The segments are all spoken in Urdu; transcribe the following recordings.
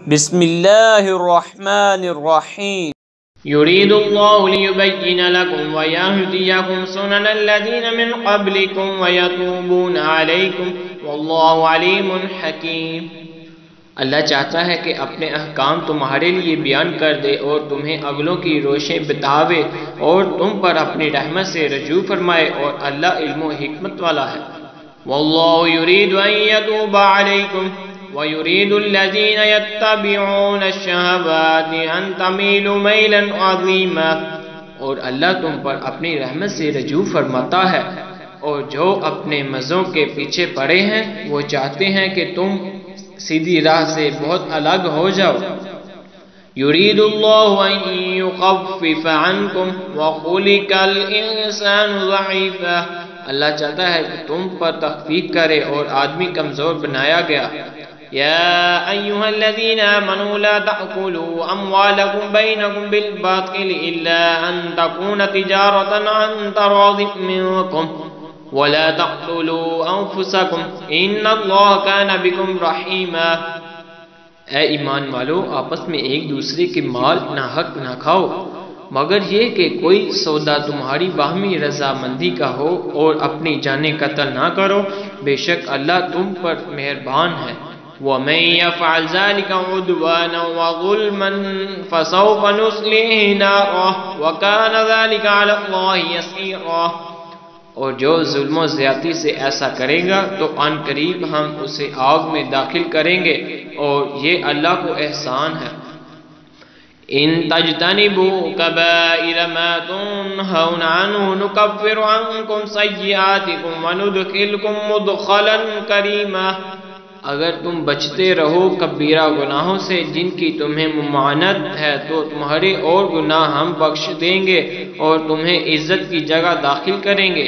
بسم اللہ الرحمن الرحیم يريد الله ليبين لكم ويهديكم سنن الذين من قبلكم ويتوب عليكم والله عليم حكيم۔ اللہ چاہتا ہے کہ اپنے احکام تمہارے لیے بیان کر دے اور تمہیں اگلوں کی روشیں بتاوے اور تم پر اپنی رحمت سے رجوع فرمائے، اور اللہ علم و حکمت والا ہے۔ والله يريد أن يتوب عليكم ويريد الذين يتبعون الشهوات أن تميلوا ميلا عظيما، اور اللہ تم پر اپنی رحمت سے رجوع فرماتا ہے، اور جو اپنے مزوں کے پیچھے پڑے ہیں وہ چاہتے ہیں کہ تم سیدھی راہ سے بہت الگ ہو جاؤ۔ يريد الله أن يخفف عنكم وخلق الإنسان ضعيفا، اللہ چاہتا ہے کہ تم پر تخفیف کرے اور آدمی کمزور بنایا گیا۔ يا أيها الذين آمنوا لا تأكلوا أموالكم بينكم بالباطل إلا أن تكون تجارة عن تراض منكم ولا تقتلوا أنفسكم إن الله كان بكم رحيما۔ اے ایمان والو، آپس میں ایک دوسرے کے مال ناحق نہ کھاؤ، مگر یہ کہ کوئی سودا تمہاری باہمی رضامندی کا ہو، اور اپنی جانیں قتل نہ کرو، بے شک اللہ تم پر مہربان ہے۔ وَمَن يَفْعَلْ ذَلِكَ عُدْوَانًا وَظُلْمًا فَسَوْفَ نُصْلِيهِ نَارًا وَكَانَ ذَلِكَ عَلَى اللَّهِ يَسِيرًا، اور جو ظلم و زیادتی سے ایسا کرے گا تو عن قریب ہم اسے آگ میں داخل کریں گے، اور یہ اللہ کو احسان ہے۔ ان تجتنبوا كبائر ما تنهون عنه نكفر عنكم سيئاتكم وندخلكم مدخلا كريما، اگر تم بچتے رہو کبیرہ گناہوں سے جن کی تمہیں ممانعت ہے تو تمہارے اور گناہ ہم بخش دیں گے اور تمہیں عزت کی جگہ داخل کریں گے۔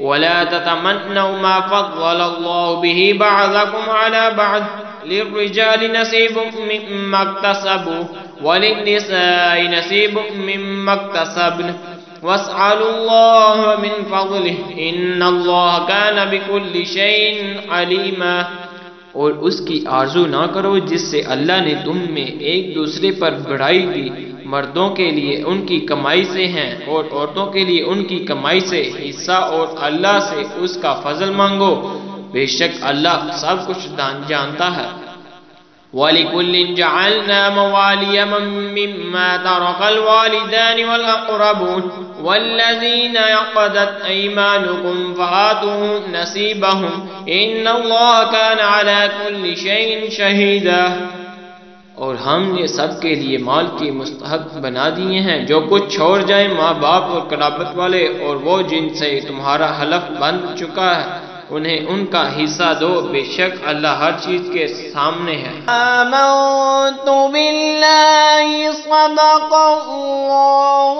وَلَا تَتَمَنَّوْا مَا فَضَّلَ اللَّهُ بِهِ بَعْضَكُمْ عَلَى بَعْضٍ لِلرِّجَالِ نَصِيبٌ مِّمَّا اكْتَسَبُوا وَلِلنِّسَاءِ نَصِيبٌ مِّمَّا اكْتَسَبْنَ وَاسْأَلُوا اللَّهَ مِن فَضْلِهِ إِنَّ اللَّهَ كَانَ بِكُلِّ شَيْءٍ عَلِيمًا، اور اس کی آرزو نہ کرو جس سے اللہ نے تم میں ایک دوسرے پر بڑائی دی۔ مردوں کے لیے ان کی کمائی سے ہیں اور عورتوں کے لیے ان کی کمائی سے حصہ، اور اللہ سے اس کا فضل مانگو، بے شک اللہ سب کچھ جانتا ہے۔ وَلِكُلٍّ جَعَلْنَا مَوَالِيَ مِمَّا تَرَكَ الْوَالِدَانِ وَالْأَقْرَبُونَ وَالَّذِينَ عَقَدَتْ أَيْمَانُكُمْ فَآتُوهُمْ نَصِيبَهُمْ إِنَّ اللَّهَ كَانَ عَلَى كُلِّ شَيْءٍ شَهِيدًا، اور ہم نے سب کے لیے مال کی مستحق بنا دیے ہیں جو کچھ چھوڑ جائیں ماں باپ اور قرابت والے، اور وہ جن سے تمہارا حلف بن چکا ہے انہیں ان کا حصہ دو، بے شک اللہ ہر چیز کے سامنے ہے۔ آمنت باللہ صدق اللہ